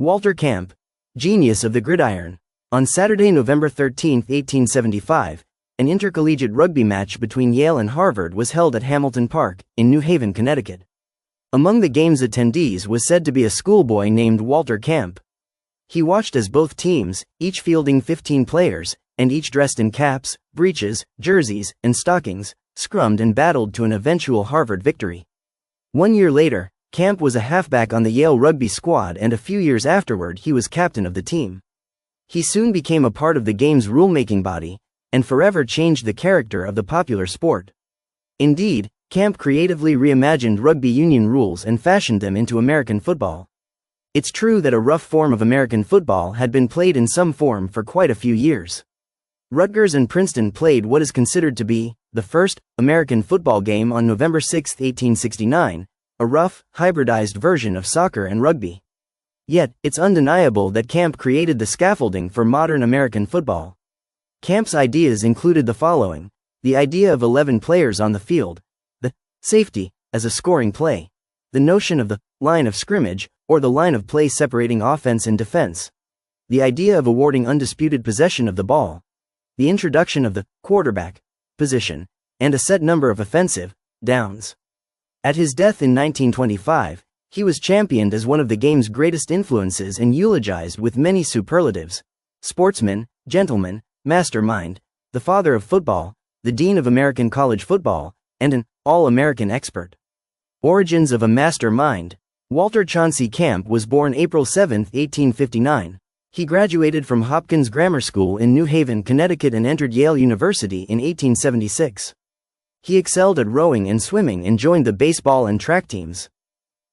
Walter Camp, genius of the gridiron. On Saturday, November 13, 1875, an intercollegiate rugby match between Yale and Harvard was held at Hamilton Park, in New Haven, Connecticut. Among the game's attendees was said to be a schoolboy named Walter Camp. He watched as both teams, each fielding 15 players, and each dressed in caps, breeches, jerseys, and stockings, scrummed and battled to an eventual Harvard victory. 1 year later, Camp was a halfback on the Yale rugby squad, and a few years afterward he was captain of the team. He soon became a part of the game's rulemaking body, and forever changed the character of the popular sport. Indeed, Camp creatively reimagined rugby union rules and fashioned them into American football. It's true that a rough form of American football had been played in some form for quite a few years. Rutgers and Princeton played what is considered to be the first American football game on November 6, 1869, a rough, hybridized version of soccer and rugby. Yet, it's undeniable that Camp created the scaffolding for modern American football. Camp's ideas included the following: the idea of 11 players on the field, the safety as a scoring play, the notion of the line of scrimmage, or the line of play separating offense and defense, the idea of awarding undisputed possession of the ball, the introduction of the quarterback position, and a set number of offensive downs. At his death in 1925, he was championed as one of the game's greatest influences and eulogized with many superlatives: sportsman, gentleman, mastermind, the father of football, the dean of American college football, and an all-American expert. Origins of a mastermind. Walter Chauncey Camp was born April 7, 1859. He graduated from Hopkins Grammar School in New Haven, Connecticut, and entered Yale University in 1876. He excelled at rowing and swimming and joined the baseball and track teams.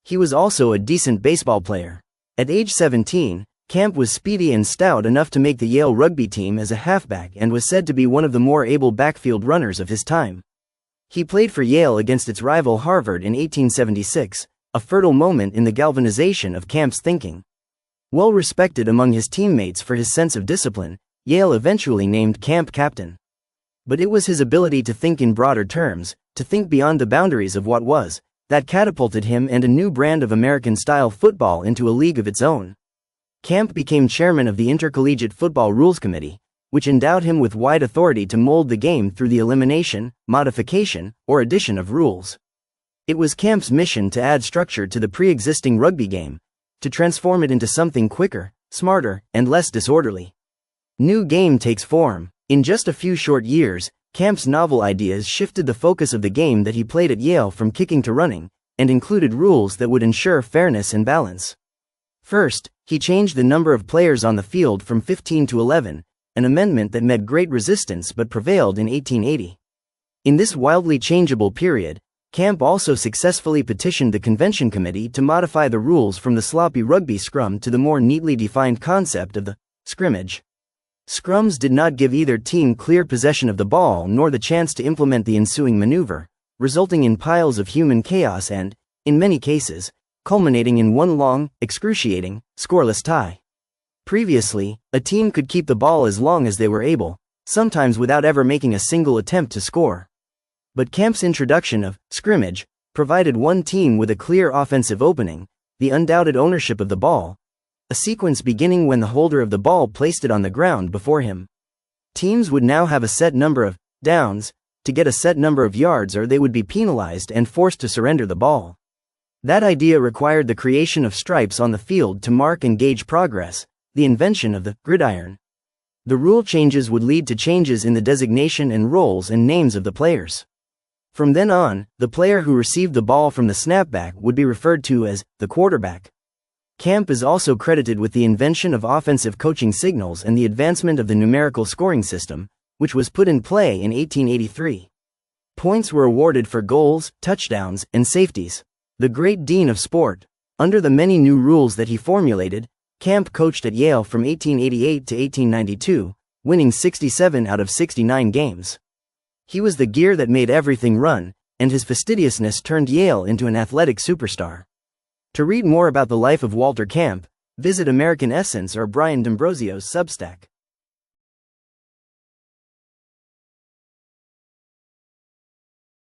He was also a decent baseball player. At age 17, Camp was speedy and stout enough to make the Yale rugby team as a halfback and was said to be one of the more able backfield runners of his time. He played for Yale against its rival Harvard in 1876, a fertile moment in the galvanization of Camp's thinking. Well respected among his teammates for his sense of discipline, Yale eventually named Camp captain. But it was his ability to think in broader terms, to think beyond the boundaries of what was, that catapulted him and a new brand of American-style football into a league of its own. Camp became chairman of the Intercollegiate Football Rules Committee, which endowed him with wide authority to mold the game through the elimination, modification, or addition of rules. It was Camp's mission to add structure to the pre-existing rugby game, to transform it into something quicker, smarter, and less disorderly. New game takes form. In just a few short years, Camp's novel ideas shifted the focus of the game that he played at Yale from kicking to running, and included rules that would ensure fairness and balance. First, he changed the number of players on the field from 15 to 11, an amendment that met great resistance but prevailed in 1880. In this wildly changeable period, Camp also successfully petitioned the Convention Committee to modify the rules from the sloppy rugby scrum to the more neatly defined concept of the scrimmage. Scrums did not give either team clear possession of the ball nor the chance to implement the ensuing maneuver, resulting in piles of human chaos and, in many cases, culminating in one long, excruciating, scoreless tie. Previously, a team could keep the ball as long as they were able, sometimes without ever making a single attempt to score. But Camp's introduction of scrimmage provided one team with a clear offensive opening, the undoubted ownership of the ball, a sequence beginning when the holder of the ball placed it on the ground before him. Teams would now have a set number of downs to get a set number of yards, or they would be penalized and forced to surrender the ball. That idea required the creation of stripes on the field to mark and gauge progress, the invention of the gridiron. The rule changes would lead to changes in the designation and roles and names of the players. From then on, the player who received the ball from the snapback would be referred to as the quarterback. Camp is also credited with the invention of offensive coaching signals and the advancement of the numerical scoring system, which was put in play in 1883. Points were awarded for goals, touchdowns, and safeties. The great dean of sport. Under the many new rules that he formulated, Camp coached at Yale from 1888 to 1892, winning 67 out of 69 games. He was the gear that made everything run, and his fastidiousness turned Yale into an athletic superstar. To read more about the life of Walter Camp, visit American Essence or Brian D'Ambrosio's Substack.